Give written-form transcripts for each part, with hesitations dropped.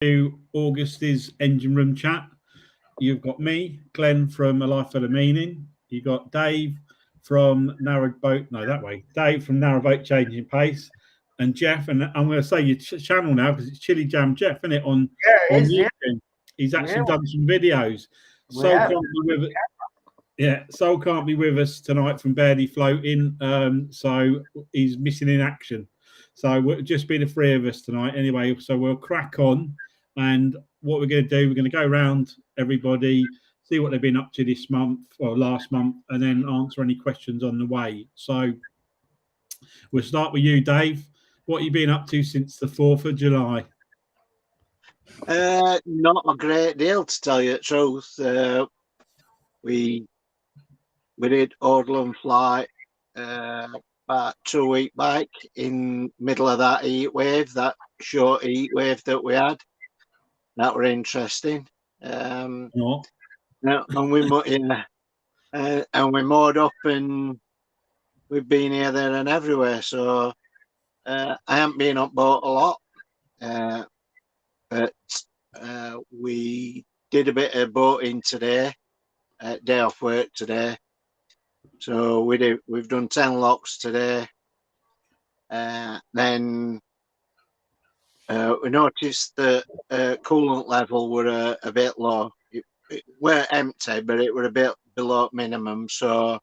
to August's engine room chat. You've got me, Glenn from A Life Full of Meaning. You've got Dave from Narrowboat. No, that way. Dave from Narrowboat Changing Pace, and Jeff. And I'm going to say your channel now because it's Chili Jam Jeff, isn't it? On YouTube. He's actually done some videos. Soul can't be with it. Yeah, Soul can't be with us tonight from Barely Floating, so he's missing in action. So we'll just be the three of us tonight anyway. So we'll crack on, and what we're going to do, we're going to go around everybody, see what they've been up to this month or last month, and then answer any questions on the way. So we'll start with you, Dave. What have you been up to since the 4th of July? Not a great deal, to tell you the truth. We did Orland flight about 2 week back in middle of that heat wave, that short heat wave that we had. That were interesting. And we moored up, and we've been here, there, and everywhere. So I haven't been up boat a lot, but we did a bit of boating today, day off work today. So we've done 10 locks today. Then we noticed that coolant level were a bit low. It were empty, but it were a bit below minimum. So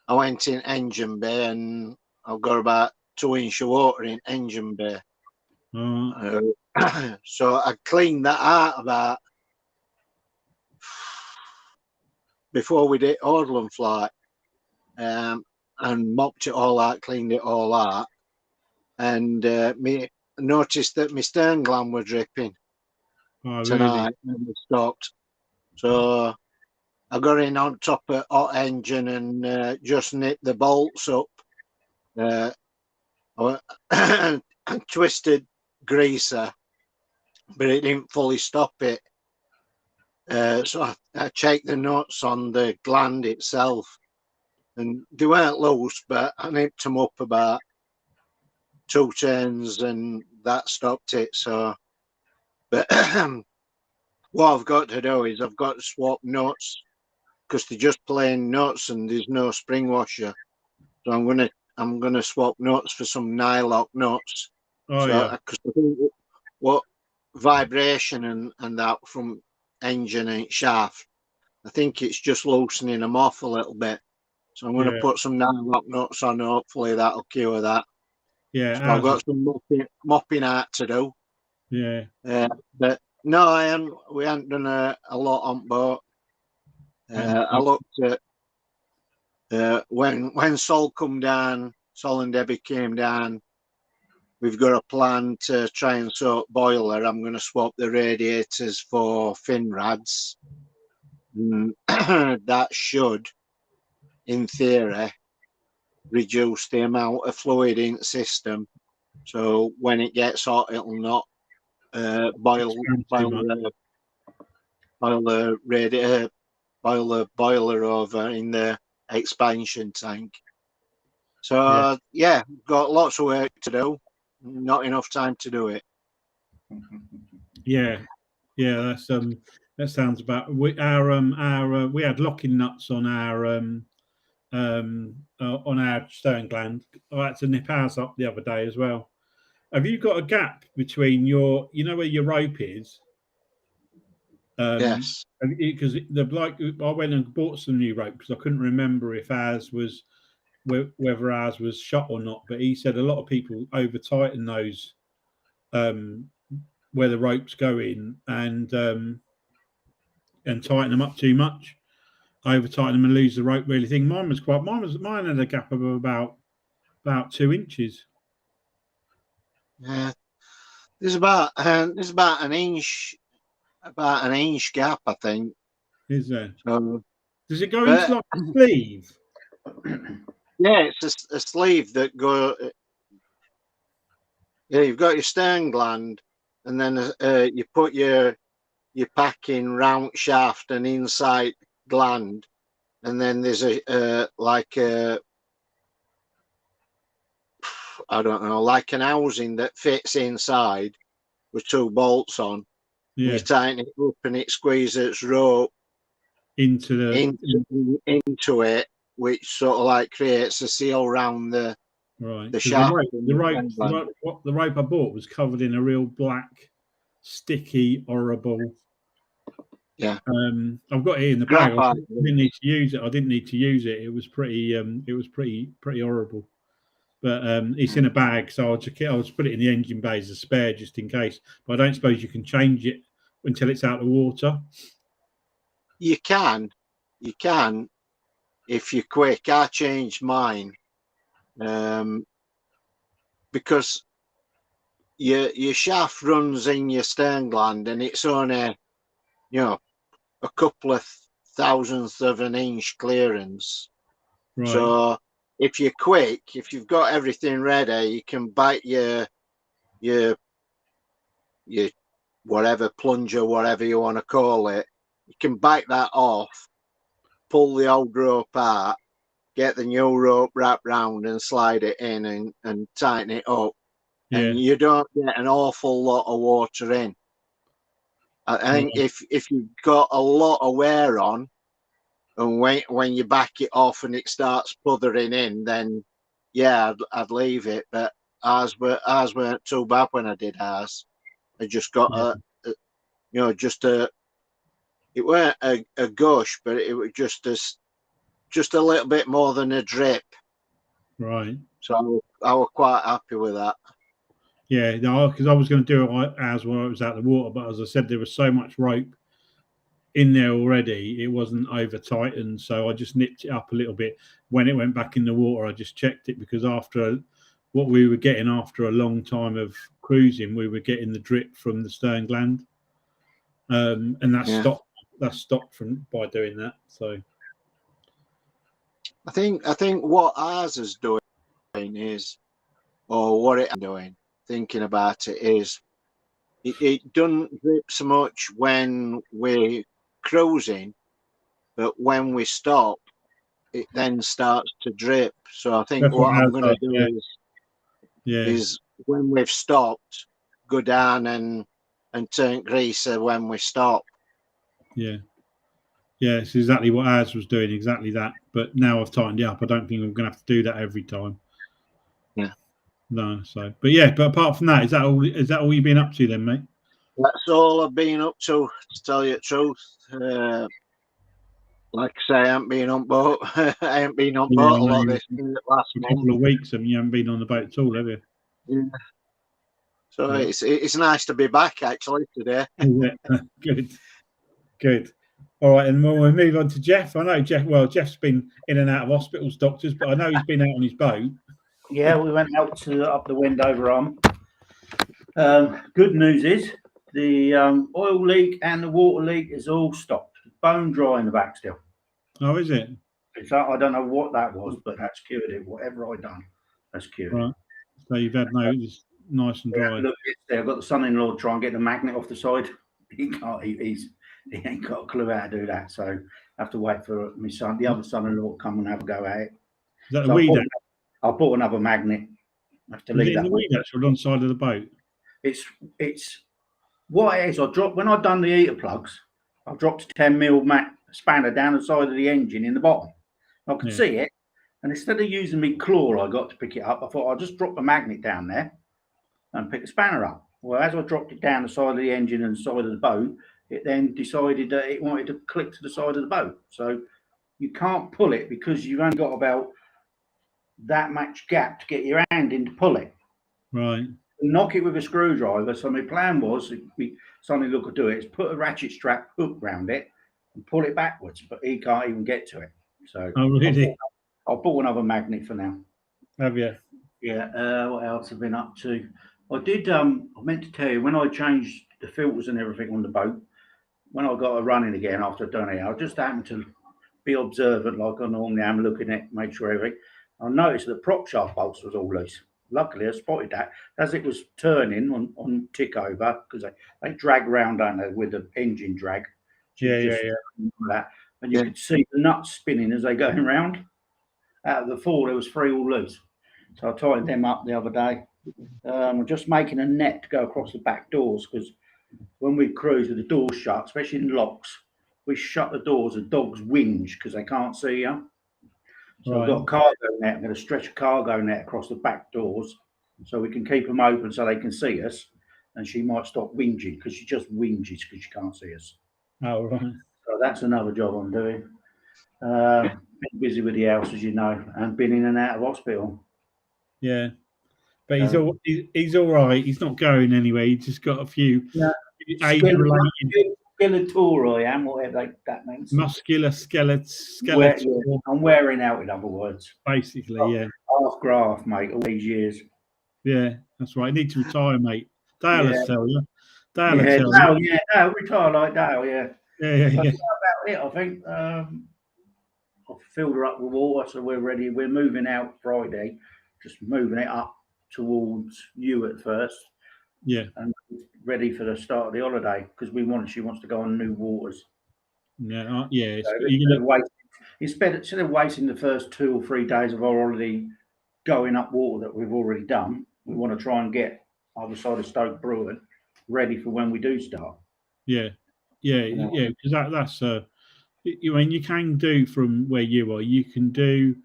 I went in engine bay, and I've got about 2 inch of water in engine bay. So I cleaned that out about before we did Orland flight, and mopped it all out, cleaned it all out, and me noticed that my stern gland were dripping tonight, really? And it stopped. So I got in on top of hot engine and just nipped the bolts up. I twisted greaser, but it didn't fully stop it. So I checked the nuts on the gland itself, and they weren't loose, but I nipped them up about 2 turns, and that stopped it. So, but what I've got to do is I've got to swap nuts, because they're just plain nuts and there's no spring washer. So I'm gonna swap nuts for some Nylock nuts. Because I think what vibration and that from engine and shaft, I think it's just loosening them off a little bit. So I'm going to put some Nylock nuts on. Hopefully that'll cure that. Yeah, so I've got some mopping out to do. Yeah. But no, we haven't done a lot on boat. I looked at when Sol come down, Sol and Debbie came down. We've got a plan to try and sort boiler. I'm going to swap the radiators for fin rads. That should, in theory, reduce the amount of fluid in the system. So when it gets hot, it'll not boil the boiler over in the expansion tank. So yeah, got lots of work to do. Not enough time to do it. Yeah, that's that sounds about we had locking nuts on our stern gland. I had to nip ours up the other day as well. Have you got a gap between where your rope is? Yes. Because the bloke, I went and bought some new rope because I couldn't remember if whether ours was shot or not. But he said a lot of people over tighten those where the ropes go in and tighten them up too much. Over tighten them and lose the rope really thing. Mine had a gap of about 2 inches. Yeah, there's about an inch gap, I think. Is there? So, does it go into like a sleeve? Yeah, it's a sleeve that go. Yeah, you've got your stern gland, and then you put your packing round shaft and inside gland, and then there's I don't know, like an housing that fits inside with 2 bolts on, Yeah. You tighten it up and it squeezes rope Into it, which sort of like creates a seal around the shaft. The rope I bought was covered in a real black, sticky, horrible. Yeah. I've got it in the bag. Graphite. I didn't need to use it. It was pretty horrible. But it's in a bag, so I'll just put it in the engine bay as a spare just in case. But I don't suppose you can change it until it's out of water. You can if you're quick. I changed mine because your shaft runs in your stern gland, and it's only a couple of thousandths of an inch clearance. Right. So if you're quick, if you've got everything ready, you can bite your whatever plunger, whatever you want to call it. You can bite that off, pull the old rope out, get the new rope wrapped round and slide it in and tighten it up. Yeah. And you don't get an awful lot of water in. I think if you've got a lot of wear on, and when you back it off and it starts puthering in, then yeah, I'd leave it. But ours weren't too bad when I did ours. I just got it weren't a gush, but it was just a little bit more than a drip. Right. So I was quite happy with that. Yeah, no, because I was going to do it as well. It was out of the water, but as I said, there was so much rope in there already. It wasn't over tightened, so I just nipped it up a little bit. When it went back in the water, I just checked it because what we were getting after a long time of cruising, we were getting the drip from the stern gland, and that stopped. That stopped by doing that. So I think what ours is doing is, or what it's doing, thinking about it is, it doesn't drip so much when we're cruising, but when we stop, it then starts to drip. So I think what I'm going to do is when we've stopped, go down and turn greaser when we stop. Yeah. Yeah, it's exactly what ours was doing, exactly that. But now I've tightened it up. I don't think I'm going to have to do that every time. Yeah. No, but apart from that, is that all you've been up to then, mate? That's all I've been up to tell you the truth. Like I say, I haven't been on boat. I haven't been on boat a lot this last month. A couple of weeks, and you haven't been on the boat at all, have you? Yeah. So it's nice to be back actually today. Good. All right, and we'll move on to Jeff. I know Jeff's been in and out of hospitals, doctors, but I know he's been out on his boat. Yeah, we went out up the Wendover Arm. Good news is the oil leak and the water leak is all stopped. Bone dry in the back still. Oh, is it? I don't know what that was, but that's cured it. Whatever I done, that's cured it. So you've had it's nice and dry. Look, I've got the son-in-law trying to get the magnet off the side. He can't. He ain't got a clue how to do that. So I have to wait for my son, the other son-in-law, to come and have a go at it. Is that the weed? I'll put another magnet. I have to leave that. The weed actually on side of the boat. It's what it is. When I've done the heater plugs, I dropped a 10mm spanner down the side of the engine in the bottom. I could see it, and instead of using my claw, I got to pick it up. I thought I'll just drop the magnet down there and pick the spanner up. Well, as I dropped it down the side of the engine and the side of the boat, it then decided that it wanted to click to the side of the boat. So you can't pull it because you've only got about that much gap to get your hand in to pull it. Right. Knock it with a screwdriver. So my plan was, something look could do it, is put a ratchet strap hook round it and pull it backwards, but he can't even get to it. So really? I'll put another magnet for now. Have you? Yeah. What else have I been up to? I did. I meant to tell you, when I changed the filters and everything on the boat, when I got it running again after I'd done it, I just happened to be observant like I normally am, looking at, make sure everything. I noticed that the prop shaft bolts was all loose. Luckily, I spotted that as it was turning on tick over, because they drag around, don't they, with the engine drag. Yeah. That. And you could see the nuts spinning as they going round. Out of the four, there was 3 all loose. So I tightened them up the other day. I'm just making a net to go across the back doors because when we cruise with the doors shut, especially in locks, we shut the doors and dogs whinge because they can't see you. So I've got a cargo net. I'm going to stretch a cargo net across the back doors so we can keep them open so they can see us. And she might stop whinging because she just whinges because she can't see us. Oh, right. So that's another job I'm doing. Been busy with the house, as you know, and been in and out of hospital. Yeah. But he's all right. He's not going anywhere. He's just got a few Skeletal, I am, whatever that means. Muscular skeletal. I'm wearing out, in other words. Basically, yeah. Half graft, mate, all these years. Yeah, that's right. You need to retire, mate. Dale will tell you. Dale, retire like Dale, yeah. Yeah. That's about it, I think. I've filled her up with water, so we're ready. We're moving out Friday, just moving it up towards you at first. Yeah. And ready for the start of the holiday because she wants to go on new waters. Yeah, yeah. So instead of wasting the first 2 or 3 days of our holiday going up water that we've already done, we want to try and get either side of Stoke Bruin ready for when we do start. Yeah. Because that's you can do from where you are. You can get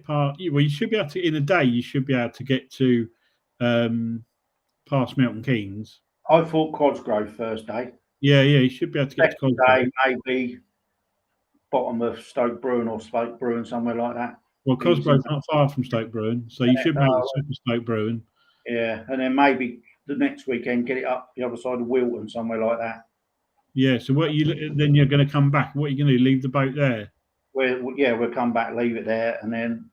part. Well, you should be able to in a day. You should be able to get to past Milton Keynes. I thought Codsgrove first day. Yeah, you should be able to get Second to Codsgrove. Day, maybe bottom of Stoke Bruin or Stoke Bruin, somewhere like that. Well, Cosgrove's not far from Stoke Bruin, so you should be able to swim Stoke Bruin. Yeah, and then maybe the next weekend get it up the other side of Wilton, somewhere like that. Yeah. So then you're going to come back. What are you going to do? Leave the boat there? We'll come back, leave it there, and then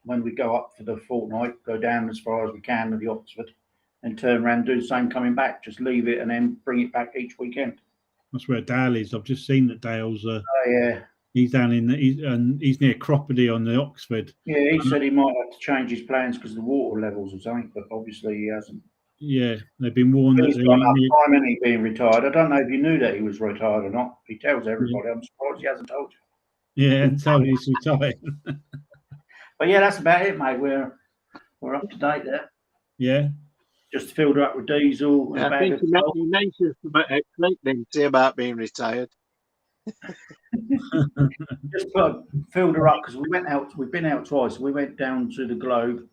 when we go up for the fortnight, go down as far as we can to the Oxford, and turn around, do the same coming back. Just leave it and then bring it back each weekend. That's where Dale is. I've just seen that Dale's. Oh yeah. He's down he's near Croppedy on the Oxford. Yeah, he said he might have to change his plans because of the water levels or something, but obviously he hasn't. Yeah, they've been warned He's got enough time, isn't he, being retired? I don't know if you knew that he was retired or not. He tells everybody. Yeah. I'm surprised he hasn't told you. Yeah, and told he's retired. But yeah, that's about it, mate. We're up to date there. Yeah. Just filled her up with diesel. And I think you mentioned about being retired. Just filled her up because we went out. We've been out twice. We went down to the Globe,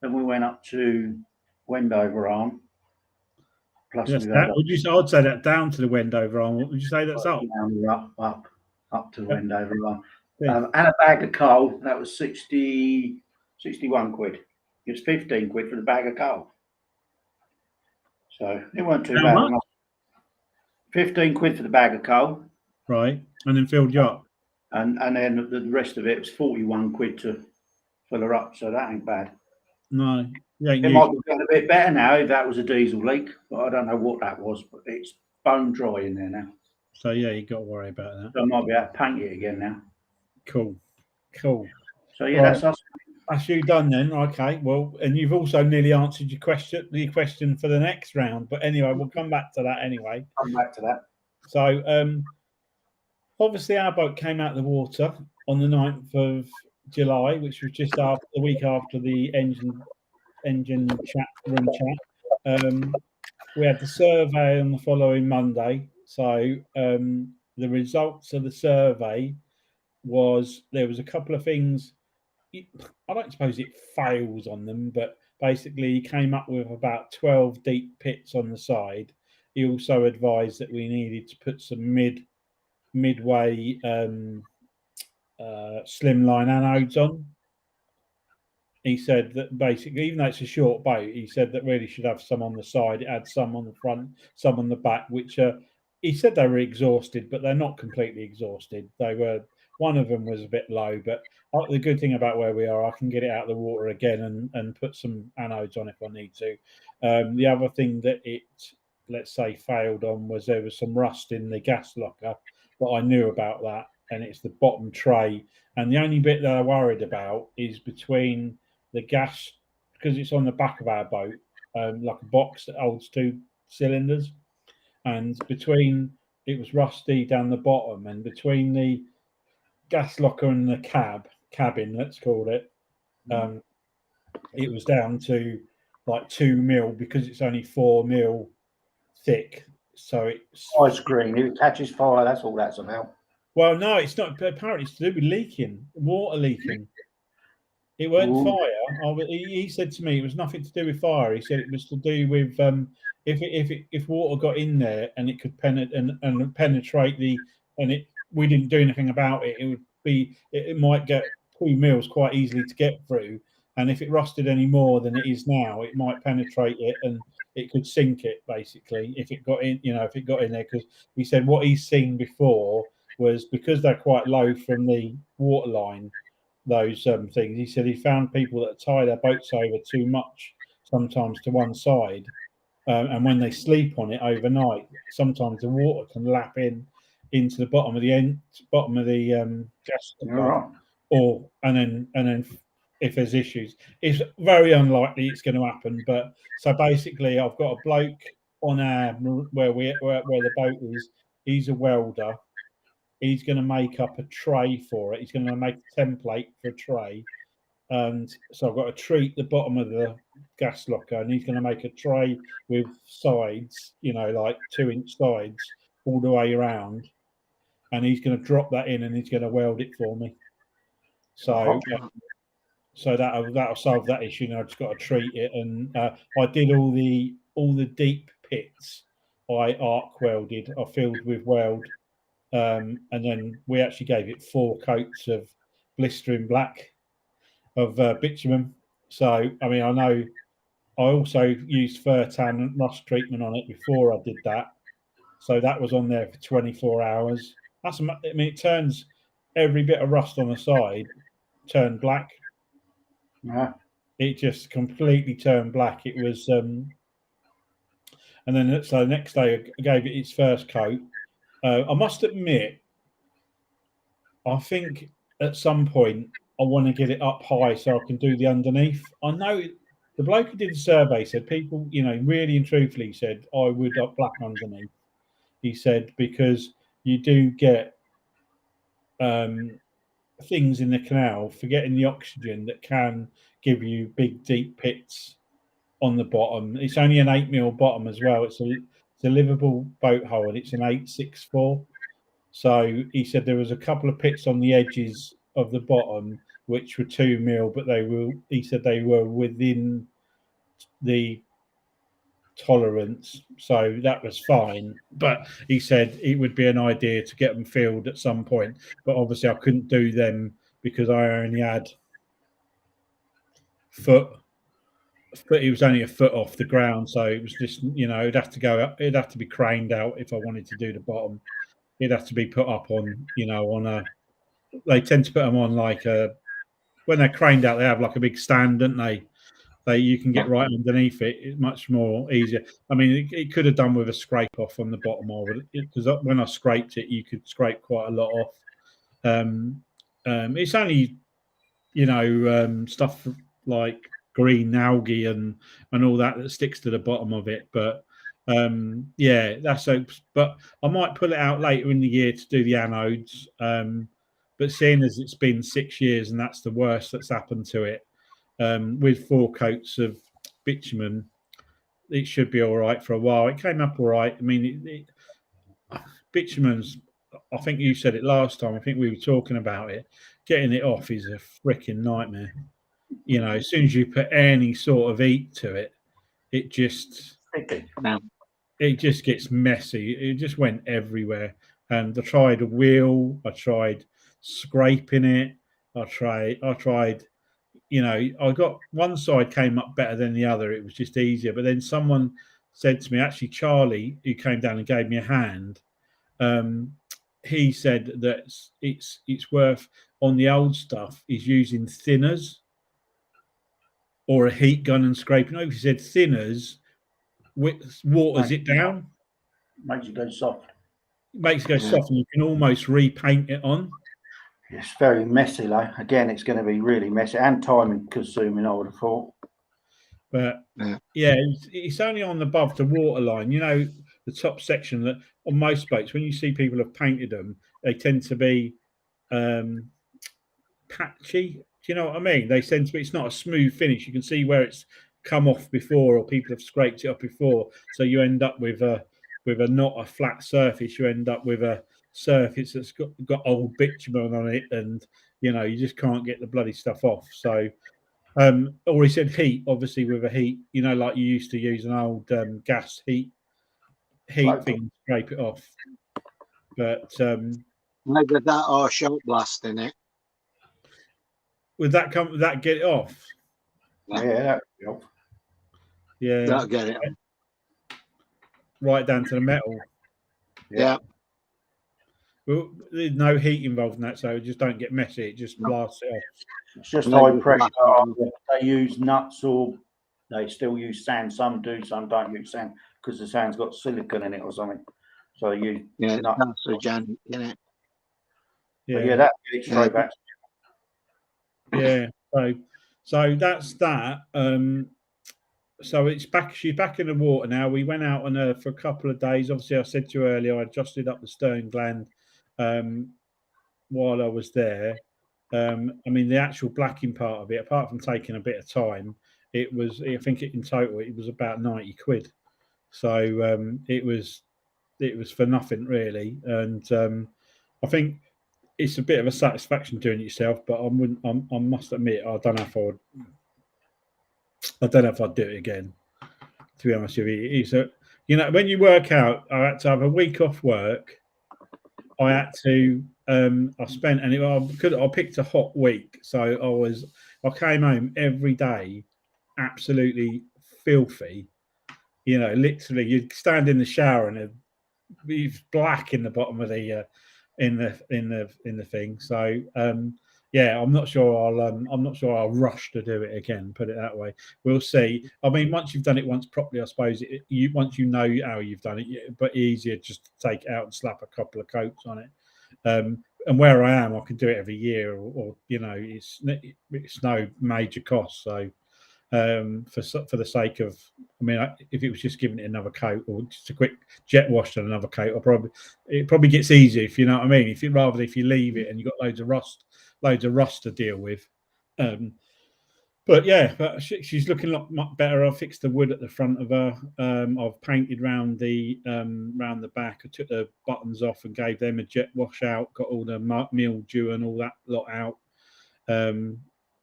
and we went up to Wendover Arm. Plus, I'd say that down to the Wendover Arm. What would you say that's up? Up to the Wendover Arm. Yeah. And a bag of coal. That was 61 quid. It was 15 quid for the bag of coal. So it weren't too bad. Enough. 15 quid for the bag of coal. Right. And then filled you up. And then the rest of it was 41 quid to fill her up. So that ain't bad. No. It might be a bit better now if that was a diesel leak, but I don't know what that was. But it's bone dry in there now. So yeah, you got to worry about that. So I might be able to paint it again now. Cool. So yeah, right. That's us. That's you done then. Okay. Well, and you've also nearly answered the question for the next round. But anyway, we'll come back to that anyway. Come back to that. So obviously our boat came out of the water on the 9th of July, which was just after the week after the engine room chat. We had the survey on the following Monday. So the results of the survey was there was a couple of things. I don't suppose it fails on them, but basically he came up with about 12 deep pits on the side. He also advised that we needed to put some midway slimline anodes on. He said that basically, even though it's a short boat, he said that really should have some on the side. It had some on the front, some on the back, which he said they were exhausted, but they're not completely exhausted. They were. One of them was a bit low, but the good thing about where we are, I can get it out of the water again and put some anodes on if I need to. The other thing that it, let's say, failed on was there was some rust in the gas locker, but I knew about that, and it's the bottom tray. And the only bit that I worried about is between the gas, because it's on the back of our boat, like a box that holds 2 cylinders, and between it was rusty down the bottom, and between the gas locker and the cabin, let's call it, it was down to like 2 mil because it's only 4 mil thick, so it's Ice cream. If it catches fire, that's all that's about. well, no, it's not. Apparently, it's to do with leaking, water leaking. It weren't Ooh. fire. He said to me it was nothing to do with fire. He said it was to do with if water got in there and it could penetrate we didn't do anything about it. It would be it might get 2 mils quite easily to get through, and if it rusted any more than it is now, it might penetrate it and it could sink it basically if it got in. If it got in there, because he said what he's seen before was because they're quite low from the water line. Those things. He said he found people that tie their boats over too much, sometimes to one side, and when they sleep on it overnight, sometimes the water can lap into the bottom of the gas Right. and then if there's issues, it's very unlikely it's going to happen. But so basically, I've got a bloke on our where the boat is. He's a welder. He's going to make up a tray for it. He's going to make a template for a tray. And so I've got to treat the bottom of the gas locker, and he's going to make a tray with sides, like 2-inch sides all the way around. And he's going to drop that in and he's going to weld it for me. So that'll solve that issue. I've just got to treat it. And I did all the deep pits. I arc welded. I filled with weld. And then we actually gave it 4 coats of blistering black of bitumen. So, I mean, I know I also used Furtan and rust treatment on it before I did that. So that was on there for 24 hours. It turns every bit of rust on the side turned black. Yeah. It just completely turned black. It was, and then so the next day I gave it its first coat. I must admit, I think at some point I want to get it up high so I can do the underneath. I know the bloke who did the survey said people, really and truthfully said I would up black underneath. He said because you do get things in the canal for getting the oxygen that can give you big deep pits on the bottom. It's only an 8 mil bottom as well. It's a livable boat hull and it's an 864. So he said there was a couple of pits on the edges of the bottom which were 2 mil, but he said they were within the tolerance, so that was fine. But he said it would be an idea to get them filled at some point, but obviously I couldn't do them because I only had foot. It was only a foot off the ground, so it was just it'd have to go up. It'd have to be craned out if I wanted to do the bottom. It'd have to be put up on on a. They tend to put them on like a when they're craned out. They have like a big stand, don't they? You can get right underneath it. It's much more easier. I mean, it could have done with a scrape off on the bottom of it because when I scraped it, you could scrape quite a lot off. It's only stuff like green algae and all that sticks to the bottom of it. But that's so. But I might pull it out later in the year to do the anodes. But seeing as it's been 6 years and that's the worst that's happened to it. With 4 coats of bitumen, it should be all right for a while. It came up all right. I mean, bitumen's, I think you said it last time. I think we were talking about it. Getting it off is a freaking nightmare. As soon as you put any sort of heat to it, it just gets messy. It just went everywhere. And I tried a wheel. I tried scraping it. I tried. I got one side came up better than the other. It was just easier. But then someone said to me, actually, Charlie, who came down and gave me a hand, he said that it's worth on the old stuff is using thinners or a heat gun and scraping. No, he said thinners waters it down, makes it go soft. Makes it go soft, and you can almost repaint it on. It's very messy, though. Again, it's going to be really messy and time consuming, I would have thought. But it's only on above the waterline. The top section that on most boats, when you see people have painted them, they tend to be patchy. Do you know what I mean? They tend to be. It's not a smooth finish. You can see where it's come off before, or people have scraped it up before. So you end up with not a flat surface, you end up with a surface that's got old bitumen on it, and you just can't get the bloody stuff off. So, or he said heat, obviously with a heat, like you used to use an old gas heat thing to scrape it off. But Either that or shot blast in it. would that get it off? Yeah. Yeah, That'll get it. right down to the metal. Yeah. Well, there's no heat involved in that, so it just don't get messy. It just blasts it off. It's just No, high just pressure. blast it. They use nuts, or they still use sand. Some do, some don't use sand because the sand's got silicon in it or something. So they use nuts. That's organic, isn't it? Yeah, that gets straight back. Yeah. So that's that. So it's back. She's back in the water now. We went out on her for a couple of days. Obviously, I said to you earlier, I adjusted up the stern gland while I was there. I mean, the actual blacking part of it, apart from taking a bit of time, it was. I think in total it was about 90 quid. So it was for nothing really, and I think it's a bit of a satisfaction doing it yourself. But I must admit, I don't know if I'd do it again. To be honest with you, it's when you work out, I had to have a week off work. I had to. I spent, and I picked a hot week, so I came home every day, absolutely filthy. Literally, you'd stand in the shower and it'd be black in the bottom of the in the thing. So yeah, I'm not sure I'll rush to do it again. Put it that way. We'll see. I mean, once you've done it once properly, I suppose once you know how you've done it, but easier just to take it out and slap a couple of coats on it. And where I am, I can do it every year, or it's no major cost. So for the sake of, I mean, if it was just giving it another coat or just a quick jet wash and another coat, it probably gets easier, if you know what I mean. If you leave it and you've got loads of rust to deal with. But yeah, she's looking a lot better. I fixed the wood at the front of her. I've painted round the back. I took the buttons off and gave them a jet wash out. Got all the mildew and all that lot out. So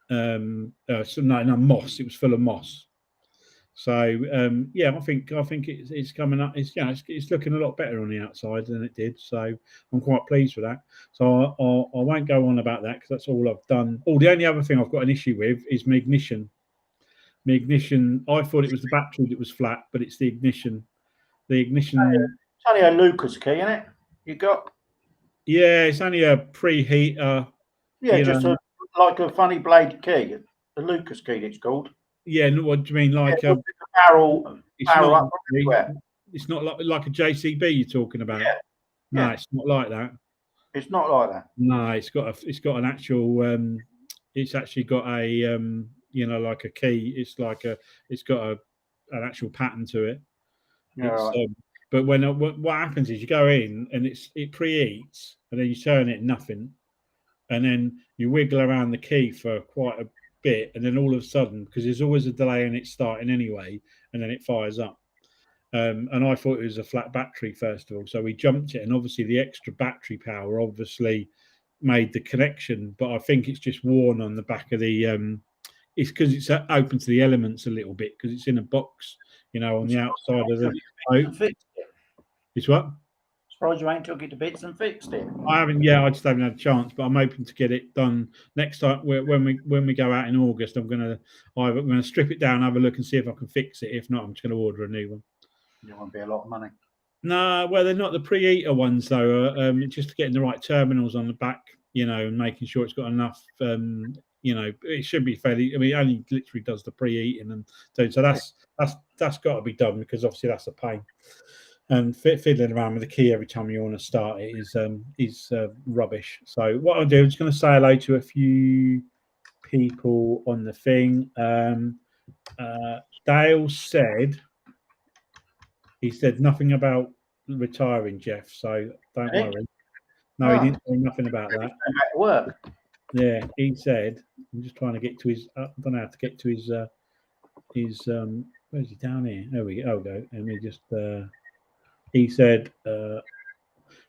no moss. It was full of moss. So yeah, I think it's coming up. It's looking a lot better on the outside than it did. So I'm quite pleased with that. So I won't go on about that because that's all I've done. Oh, the only other thing I've got an issue with is my ignition. My ignition. I thought it was the battery that was flat, but it's the ignition. The ignition. It's only a Lucas key, isn't it? You got? Yeah, it's only a preheater. Yeah, just like a funny blade key. The Lucas key, it's called. Yeah, what do you mean? Like a barrel up everywhere. It's not like a JCB you're talking about. Yeah. No, it's not like that. It's not like that. No, it's got an actual. It's actually got a like a key. It's got an actual pattern to it. Yeah, right. But what happens is you go in and it preheats and then you turn it nothing, and then you wiggle around the key for quite a bit, and then all of a sudden, because there's always a delay in it starting anyway, and then it fires up. And I thought it was a flat battery first of all, so we jumped it, and obviously the extra battery power obviously made the connection, but I think it's just worn on the back of the. It's because it's open to the elements a little bit because it's in a box, on the outside of the boat. It's what? Surprised you ain't took it to bits and fixed it. I haven't. Yeah, I just haven't had a chance, but I'm hoping to get it done next time. When we go out in August, I'm gonna strip it down, have a look, and see if I can fix it. If not, I'm just gonna order a new one. It won't be a lot of money. No, well, they're not the preheater ones though. Just getting the right terminals on the back, and making sure it's got enough. It should be fairly. I mean, it only literally does the preheating, and so that's got to be done because obviously that's a pain. And fiddling around with the key every time you want to start it is rubbish. So what I'll do, I'm just going to say hello to a few people on the thing. Dale said he said nothing about retiring, Jeff. So don't worry. No, he didn't say nothing about that. Work. Yeah, he said. I'm just trying to get to his. I don't know how to get to his. Where's he down here? There we go. Let me just. he said,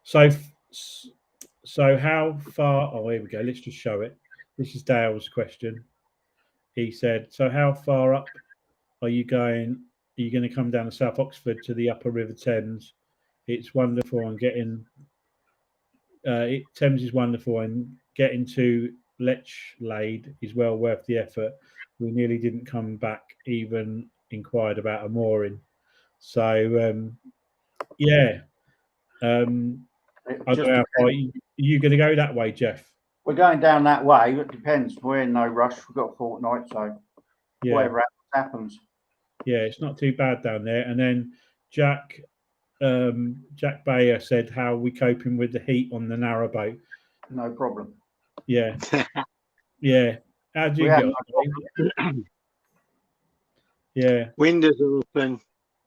so how far? Oh, here we go. Let's just show it. This is Dale's question. He said, so how far up are you going? Are you going to come down to South Oxford to the Upper River Thames? It's wonderful, and getting Thames is wonderful, and getting to Lechlade is well worth the effort. We nearly didn't come back, even inquired about a mooring. So yeah, I don't know. Are you going to go that way, Jeff? We're going down that way. It depends. We're in no rush. We've got a fortnight, so whatever happens. Yeah, it's not too bad down there. And then Jack Bayer said, "How are we coping with the heat on the narrowboat?" No problem. Yeah, yeah. How do you get on? Yeah. Windows open,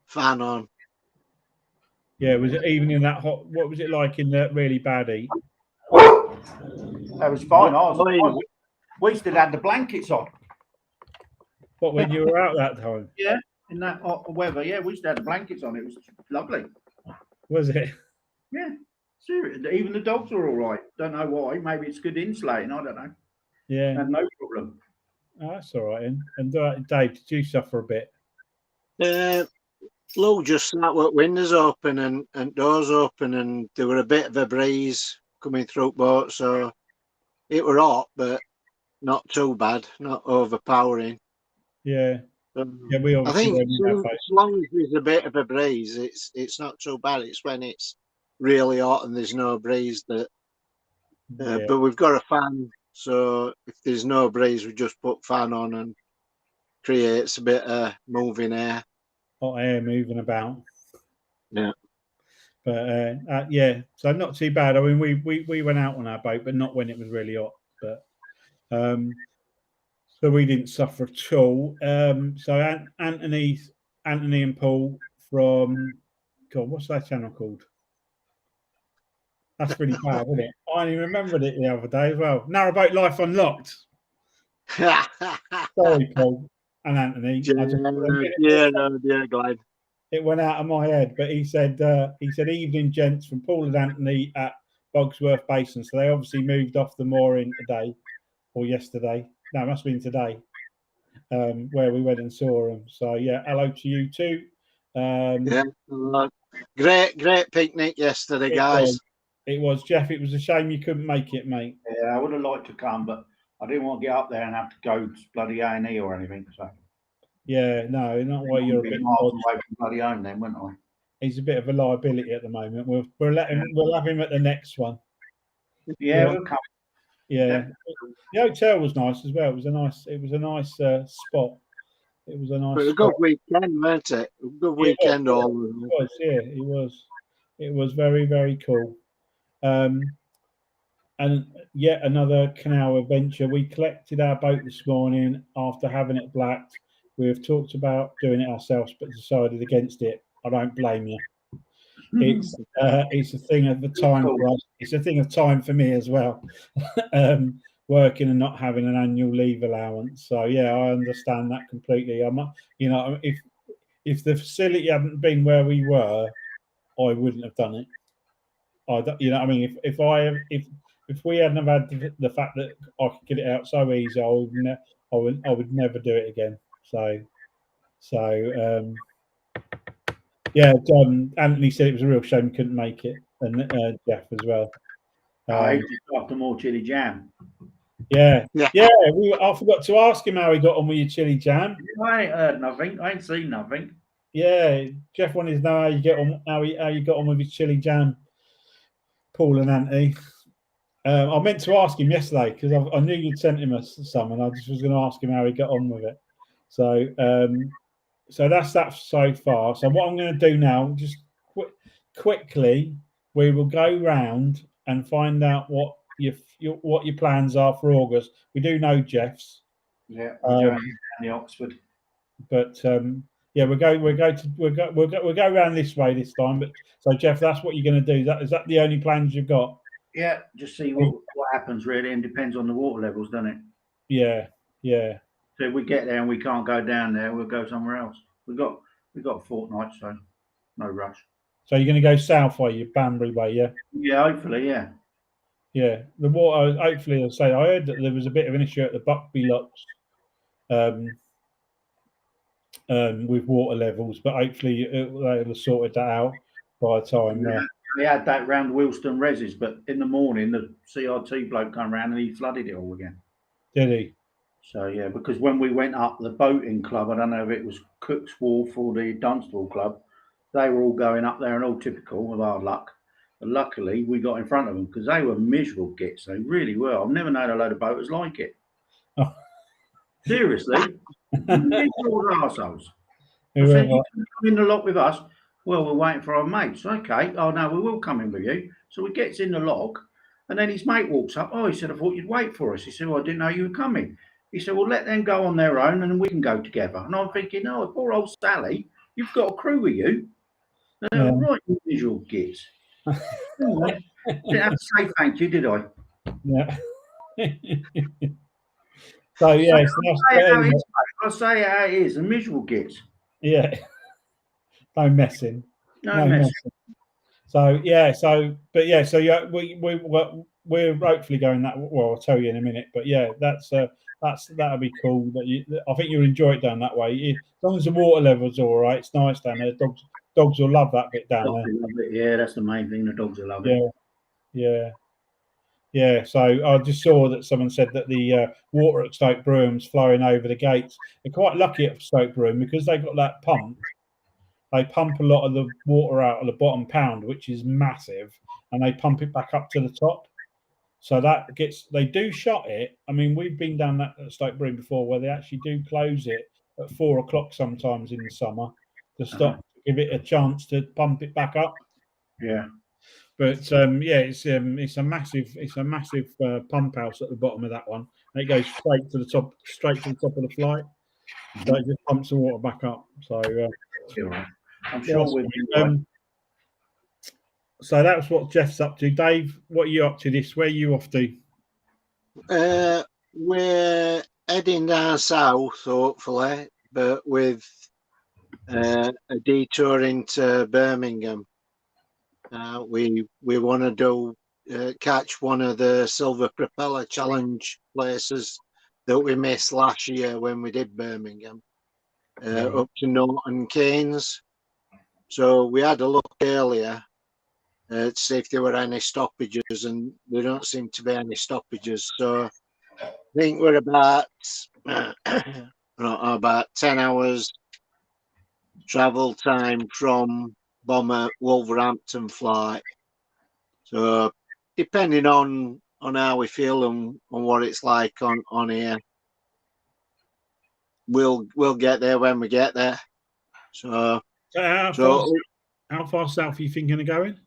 fan on. Yeah, was it even in that hot? What was it like in that really bad heat? That was fine. We still had the blankets on. What, when you were out that time? Yeah, in that hot weather. Yeah, we still had the blankets on. It was lovely. Was it? Yeah, serious. Even the dogs were all right. Don't know why. Maybe it's good insulating. I don't know. Yeah. And no problem. Oh, that's all right. And Dave, did you suffer a bit? Lou just sat with windows open and doors open, and there were a bit of a breeze coming through boat, so it were hot, but not too bad, not overpowering. Yeah. Yeah, we I think obviously as long as there's a bit of a breeze, it's not too bad. It's when it's really hot and there's no breeze that. But we've got a fan, so if there's no breeze, we just put fan on and creates a bit of moving air. Hot air moving about. Yeah. But yeah, so not too bad. I mean, we went out on our boat, but not when it was really hot. But so we didn't suffer at all. So Anthony and Paul from what's that channel called? That's really bad, isn't it? I only remembered it the other day as well. Narrowboat Life Unlocked. Sorry, Paul and Anthony. Glad. It went out of my head, but he said evening, gents, from Paul and Anthony at Bogsworth Basin. So they obviously moved off the mooring today or yesterday. No, it must have been today, where we went and saw them. So yeah, hello to you too. Great picnic yesterday, guys. It was, Jeff. It was a shame you couldn't make it, mate. Yeah, I would have liked to come, but I didn't want to get up there and have to go to bloody A&E or anything. So. Yeah, no, not why you're a bit miles away from bloody home then, wouldn't I? He's a bit of a liability at the moment. We'll have him at the next one. Yeah, we'll come. Yeah, the hotel was nice as well. It was a nice spot. It was a nice. It was a good weekend, wasn't it? A good weekend, all. It was, yeah, it was. It was very, very cool. And yet another canal adventure. We collected our boat this morning after having it blacked. We have talked about doing it ourselves, but decided against it. I don't blame you. It's a thing of the time for us. It's a thing of time for me as well. Working and not having an annual leave allowance. So yeah, I understand that completely. If the facility hadn't been where we were, I wouldn't have done it. If we hadn't have had the fact that I could get it out so easy, I would never do it again. Yeah, Anthony said it was a real shame he couldn't make it, and Jeff as well. I just after more chili jam. Yeah. I forgot to ask him how he got on with your chili jam. I ain't heard nothing. I ain't seen nothing. Yeah, Jeff wanted to know how you get on, how you got on with his chili jam, Paul and Anthony. I meant to ask him yesterday because I knew you'd sent him some, and I just was going to ask him how he got on with it. So that's that so far. So what I'm going to do now, just quickly, we will go round and find out what your plans are for August. We do know Jeff's. Yeah, we're going to Oxford. But we'll go around this way this time. But so Jeff, that's what you're going to do. Is that the only plans you've got? Yeah, just see what happens really, and depends on the water levels, doesn't it? Yeah. So if we get there and we can't go down there, we'll go somewhere else. We've got a fortnight, so no rush. So you're going to go south way, you Banbury way, yeah? Yeah, hopefully, yeah. Yeah. The water, hopefully, I say, I heard that there was a bit of an issue at the Buckby locks with water levels, but hopefully they'll have sorted that out by the time. We had that round Wilston Reses, but in the morning the CRT bloke come round and he flooded it all again. Did he? So yeah, because when we went up the boating club, I don't know if it was Cook's Wharf or the Dunstable Club, they were all going up there and all typical of hard luck. But luckily we got in front of them because they were miserable gits. They really were. I've never known a load of boaters like it. Oh. Seriously, miserable arseholes. I said, you can come in the lock with us. Well, we're waiting for our mates. Okay. Oh, no, we will come in with you. So he gets in the lock, and then his mate walks up. Oh, he said, I thought you'd wait for us. He said, well, I didn't know you were coming. He said, well, let them go on their own, and then we can go together. And I'm thinking, oh, poor old Sally, you've got a crew with you. Right, you visual gits. Didn't have to say thank you, did I? Yeah. So yeah, I'll say how it is. A miserable gits. Yeah. No messing. No messing. So yeah, we're hopefully going that. Well, I'll tell you in a minute, but yeah, that'll be cool. I think you'll enjoy it down that way. As long as the water level's all right, it's nice down there. Dogs will love that bit down there. Yeah, that's the main thing. The dogs will love it. Yeah. So I just saw that someone said that the water at Stoke Brougham's flowing over the gates. They're quite lucky at Stoke Brougham because they've got that pump. They pump a lot of the water out of the bottom pound, which is massive, and they pump it back up to the top. So they do shut it. I mean, we've been down that at Stoke Brougham before where they actually do close it at 4 o'clock sometimes in the summer to stop, to give it a chance to pump it back up. Yeah. But it's a massive pump house at the bottom of that one. And it goes straight to the top of the flight. So it just pumps the water back up. So I'm sure we'll be so that's what Jeff's up to. Dave, what are you up to this? Where are you off to? We're heading down south, hopefully, but with a detour into Birmingham. We want to do catch one of the Silver Propeller Challenge places that we missed last year when we did Birmingham, up to Norton Keynes. So we had a look earlier to see if there were any stoppages, and there don't seem to be any stoppages. So I think we're about 10 hours travel time from Bomber Wolverhampton flight. So depending on how we feel and on what it's like on here, we'll get there when we get there. So how far south are you thinking of going?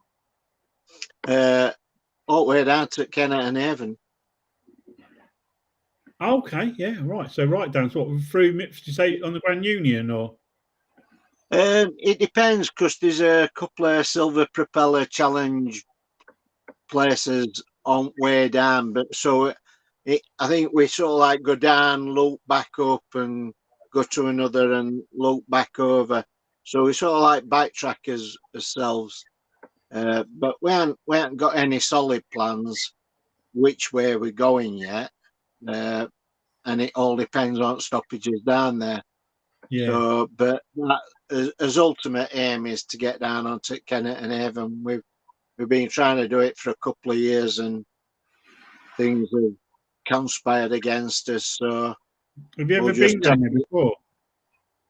All the way down to Kennet and Avon. Okay, yeah, right. So right down to what, through, did you say on the Grand Union or? It depends, because there's a couple of Silver Propeller Challenge places on way down, but so I think we sort of like go down, loop back up, and go to another and loop back over. So we sort of like backtrack ourselves, but we haven't got any solid plans which way we're going yet, and it all depends on stoppages down there. Yeah. So, but as ultimate aim is to get down onto Kennet and Avon. We've been trying to do it for a couple of years, and things have conspired against us. So, have you ever been down there before?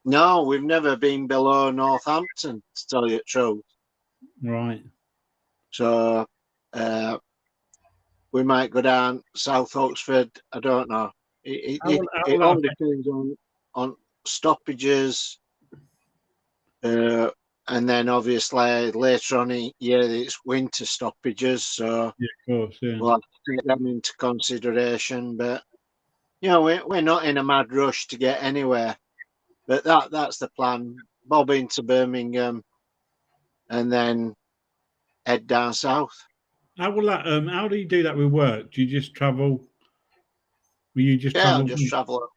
No, we've never been below Northampton, to tell you the truth. Right. So, we might go down South Oxford. I don't know. It all depends on stoppages, and then obviously later on in the year it's winter stoppages, so yeah, of course, yeah. We'll have to take them into consideration. But we're not in a mad rush to get anywhere. But that's the plan. Bob into Birmingham, and then head down south. How will that? How do you do that with work? Do you just travel? Will you just travel? Yeah, I'll just travel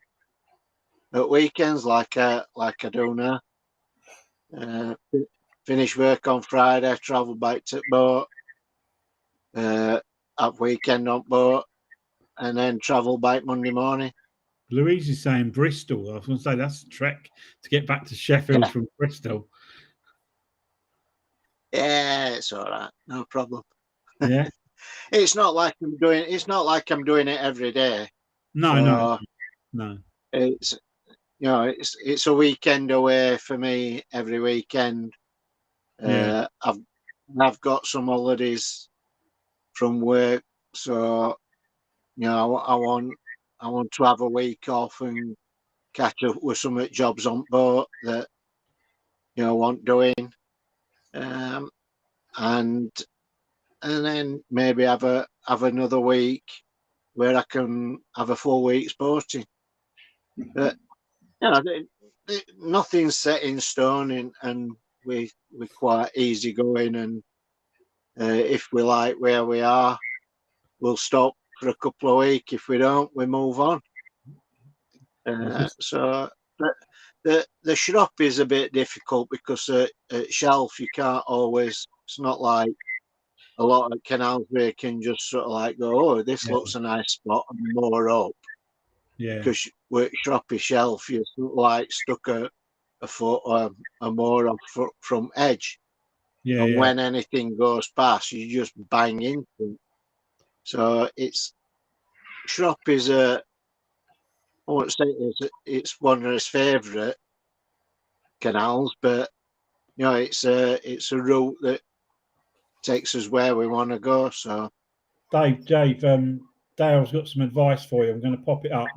at weekends like I do now. finish work on Friday, travel back to boat, have weekend on boat, and then travel back Monday morning. Louise is saying Bristol. I was going to say that's a trek to get back to Sheffield from Bristol. Yeah, it's all right, no problem. Yeah. It's not like I'm doing. It's not like I'm doing it every day. No. It's it's a weekend away for me every weekend. Yeah. I've got some holidays from work, so I want to have a week off and catch up with some jobs on boat that I want doing, and then maybe have another week where I can have a full week's boating. But nothing's set in stone, and we're quite easy going. And if we like where we are, we'll stop for a couple of weeks. If we don't, we move on. So the shop is a bit difficult because at Shelf you can't always. It's not like a lot of canals where you can just sort of like go, oh, this looks a nice spot and moor up. Yeah. Because workshop is Shelf, you're sort of like stuck a foot or a more off from edge. Yeah. And when anything goes past, you just bang into it. So Shrop is I won't say it's one of his favourite canals, but it's a route that takes us where we want to go. So Dave, Dale's got some advice for you. I'm going to pop it up.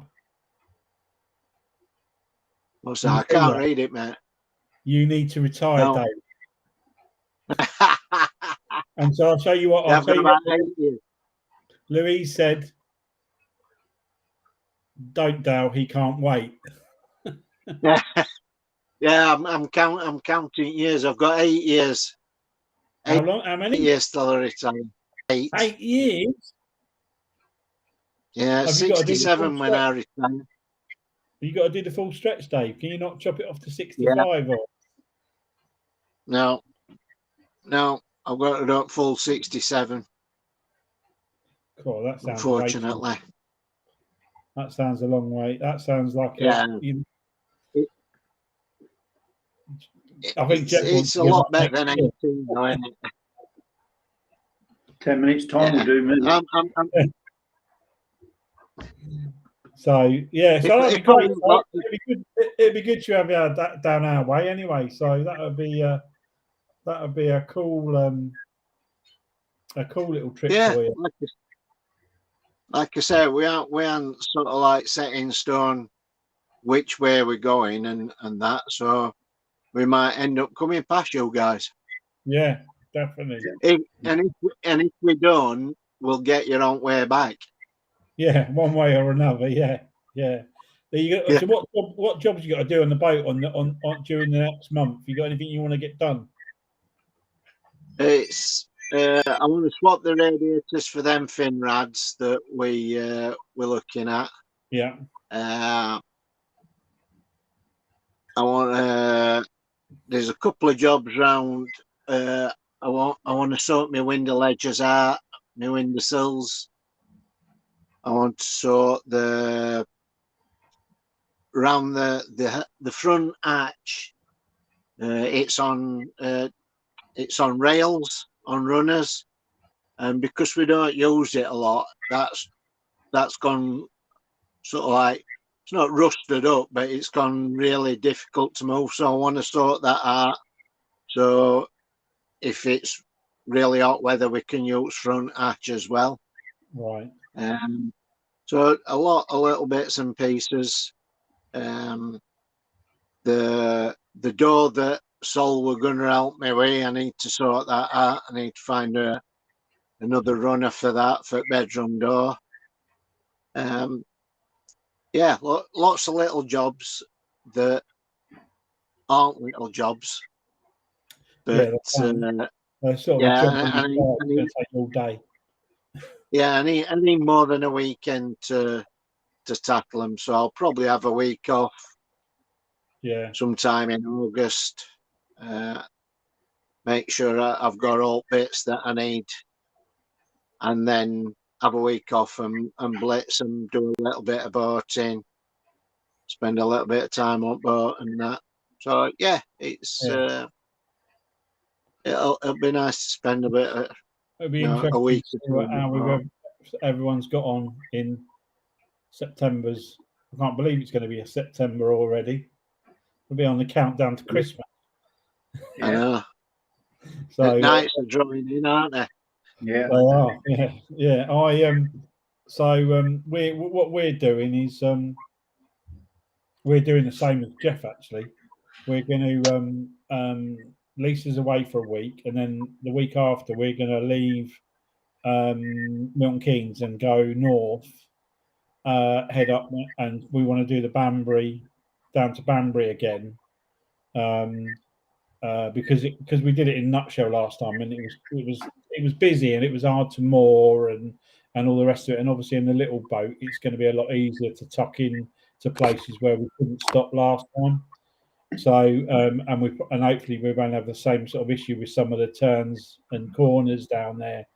what's that? I can't read it, mate. You need to retire, No. Dave. And so I'll show you what. I'll tell you what Louise said. Don't, Dale. He can't wait. Yeah, I'm counting years. I've got 8 years. How long? How many? 8 years till I retire. 8. 8 years. Yeah, 67 when I retire. You got to do the full stretch, Dave. Can you not chop it off to 65? Yeah. Or? No, I've got to do it full 67. Cool, that sounds unfortunately. That sounds a long way. That sounds like I think it's a lot better than 18, though, isn't it? 10 minutes time will do me. So yeah, so that'd be great. It'd be good to have that down our way anyway. So that would be a cool little trip for you. Like I said, we aren't sort of like set in stone which way we're going and that. So we might end up coming past you guys. Yeah, definitely. If we don't, we'll get your own way back. Yeah, one way or another. Yeah. So what jobs you got to do on the boat on during the next month? You got anything you want to get done? It's I want to swap the radiators for them fin rads that we're looking at. Yeah. I want there's a couple of jobs round. I want to sort my window ledges out, my window sills. I want to sort around the front arch. It's on rails, on runners, and because we don't use it a lot, that's gone sort of like, it's not rusted up, but it's gone really difficult to move. So I want to sort that out. So if it's really hot weather, we can use front arch as well. Right. So a little bits and pieces. The door that Saul were going to help me with, I need to sort that out. I need to find another runner for that, for bedroom door. Yeah, lots of little jobs that aren't little jobs. But I need take all day. Yeah, I need more than a weekend to tackle them. So I'll probably have a week off. Yeah. Sometime in August. make sure I've got all bits that I need, and then have a week off and blitz and do a little bit of boating, spend a little bit of time on boat and that. So yeah, it's it'll be nice to spend a bit of It'll be interesting a week to see how everyone's got on in September's. I can't believe it's going to be a September already. We'll be on the countdown to Christmas. I know. So nights are drawing in, aren't they? Yeah, they are. Yeah. What we're doing is we're doing the same as Jeff. Actually, we're going to Lisa's away for a week, and then the week after we're going to leave Milton Keynes and go north, head up, and we want to do the Banbury down to Banbury again, because we did it in Nutshell last time, and it was busy and it was hard to moor and all the rest of it, and obviously in the little boat it's going to be a lot easier to tuck in to places where we couldn't stop last time. So and hopefully we won't have the same sort of issue with some of the turns and corners down there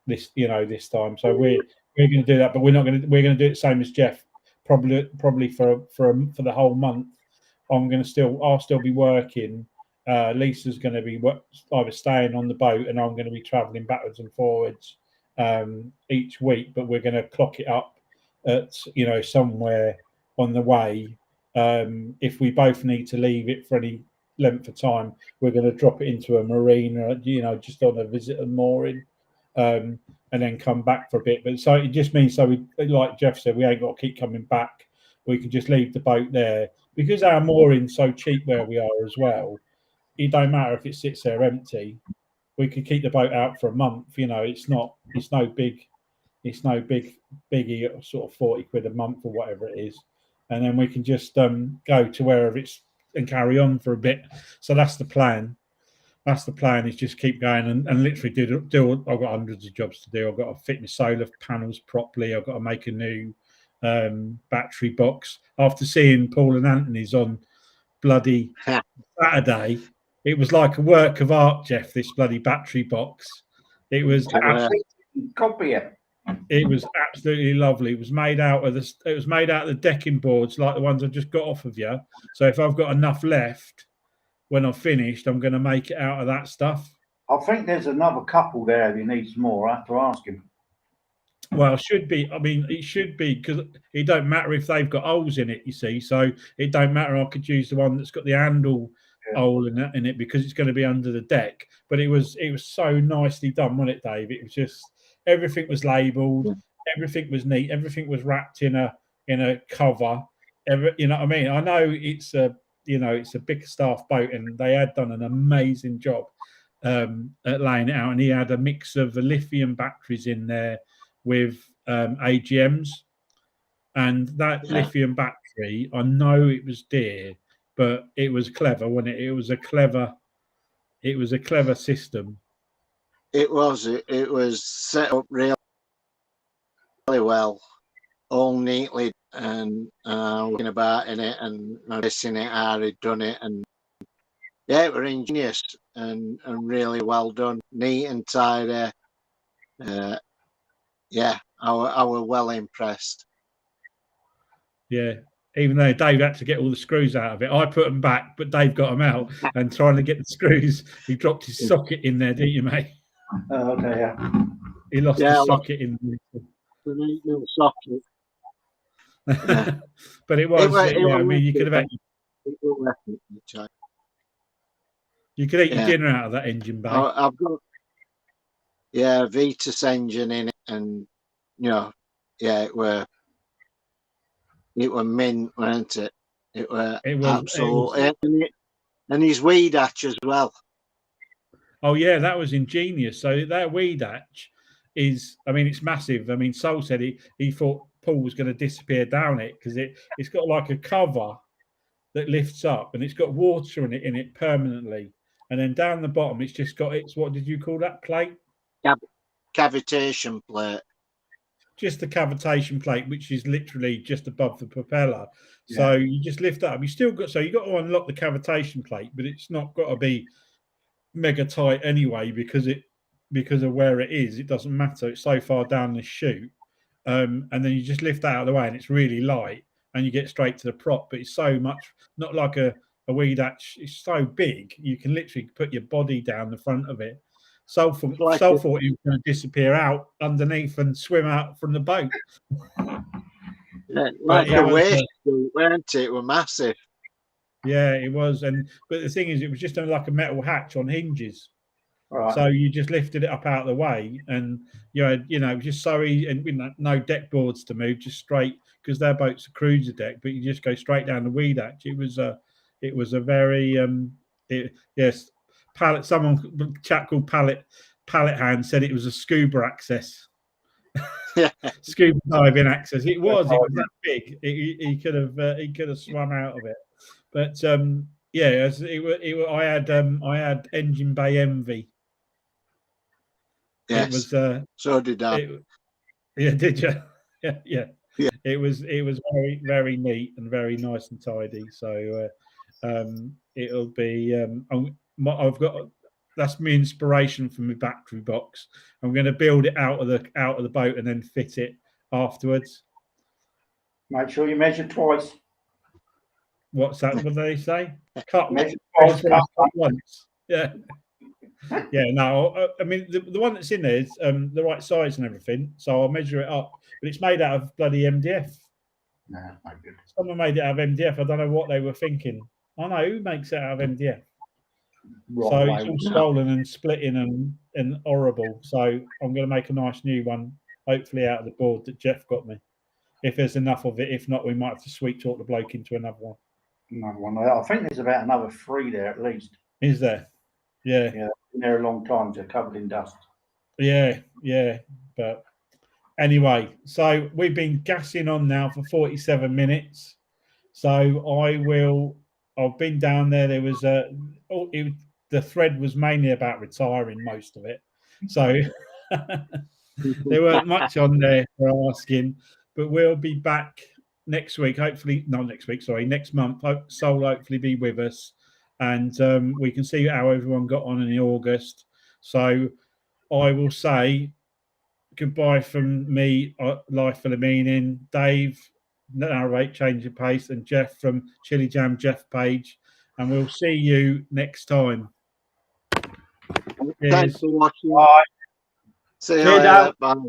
this time. So we're going to do that, but we're going to do it the same as Jeff. Probably for the whole month. I'll still be working. Lisa's going to be either staying on the boat, and I'm going to be travelling backwards and forwards each week. But we're going to clock it up at somewhere on the way. If we both need to leave it for any length of time, we're going to drop it into a marina, just on a visit and mooring, and then come back for a bit. But so it just means, like Jeff said, we ain't got to keep coming back. We can just leave the boat there, because our mooring's so cheap where we are as well. It don't matter if it sits there empty. We could keep the boat out for a month. It's no biggie, sort of 40 quid a month or whatever it is. And then we can just go to wherever it's and carry on for a bit. So that's the plan. Is just keep going and literally do. I've got hundreds of jobs to do. I've got to fit my solar panels properly. I've got to make a new battery box. After seeing Paul and Anthony's on bloody Saturday, it was like a work of art, Jeff. This bloody battery box. It was copy it. It was absolutely lovely. It was made out of the decking boards, like the ones I've just got off of you. So if I've got enough left when I've finished, I'm going to make it out of that stuff. I think there's another couple there who needs more. I have to ask him. Well, it should be. I mean, it should be, because it don't matter if they've got holes in it, you see. So it don't matter. I could use the one that's got the handle hole in it, because it's going to be under the deck. But it was so nicely done, wasn't it, Dave? It was just, everything was labelled, everything was neat, everything was wrapped in a cover. You know what I mean? I know it's a big staff boat, and they had done an amazing job at laying it out. And he had a mix of the lithium batteries in there with AGMs, and that lithium battery, I know it was dear, but it was clever, wasn't it? It was a clever system. It was set up really well, all neatly, and looking about in it and noticing it how he'd done it, and it were ingenious and really well done, neat and tidy. I were well impressed. Yeah, even though Dave had to get all the screws out of it, I put them back, but Dave got them out. And trying to get the screws, he dropped his socket in there, didn't you, mate? Okay, yeah. He lost the socket in the little socket. But it was. I mean, you could have. You could eat your dinner out of that engine bay. I've got Vitus engine in it, and it were mint, weren't it? It was absolutely, and his weed hatch as well. Oh yeah, that was ingenious. So that weed hatch is, I mean, it's massive. I mean, Saul said he thought Paul was going to disappear down it, because it's got like a cover that lifts up, and it's got water in it permanently. And then down the bottom, it's just got what did you call that plate? Cavitation plate. Just the cavitation plate, which is literally just above the propeller. Yeah. So you just lift that up. You got to unlock the cavitation plate, but it's not got to be mega tight anyway because of where it is. It doesn't matter. It's so far down the chute, and then you just lift that out of the way, and it's really light, and you get straight to the prop. But it's so much not like a weed hatch. It's so big you can literally put your body down the front of it. Saul thought he was going to disappear out underneath and swim out from the boat. Like a wave, weren't it? It were massive. Yeah, it was. But the thing is, it was just like a metal hatch on hinges. Right. So you just lifted it up out of the way, and just so easy, and no deck boards to move, just straight, because their boat's a cruiser deck, but you just go straight down the weed hatch. It was a very yes, pallet. Someone chat called pallet hand said it was a scuba access. Yeah. Scuba diving access. It was that big. He could have swum out of it. But I had engine bay envy. Yes. It was so did I. Did you? Yeah. Yeah. It was very, very neat and very nice and tidy. So it'll be I've got that's my inspiration for my battery box. I'm going to build it out of the boat and then fit it afterwards. Make sure you measure twice. What's that? What do they say? Cut Measure twice, cut once. Yeah. Yeah, no, I mean the one that's in there is the right size and everything, so I'll measure it up. But it's made out of bloody MDF. No, my good. Someone made it out of MDF. I don't know what they were thinking. I know who makes it out of MDF. So it's all swollen and splitting and horrible. So I'm going to make a nice new one, hopefully out of the board that Jeff got me. If there's enough of it, if not, we might have to sweet talk the bloke into another one. Another one. I think there's about another 3 there at least. Is there? Yeah. Yeah, been there a long time. They're covered in dust. Yeah. But anyway, so we've been gassing on now for 47 minutes. So I've been down there. There was the thread was mainly about retiring, most of it. So there weren't much on there for asking, but we'll be back next week. Hopefully, not next week. Sorry, next month. Saul will hopefully be with us, and we can see how everyone got on in August. So I will say goodbye from me, Life Full of Meaning, Dave, Narrowboats Changing Pace, and Jeff from Chili Jam Jeff Page, and we'll see you next time. Thanks for watching. Bye. See you later. Bye.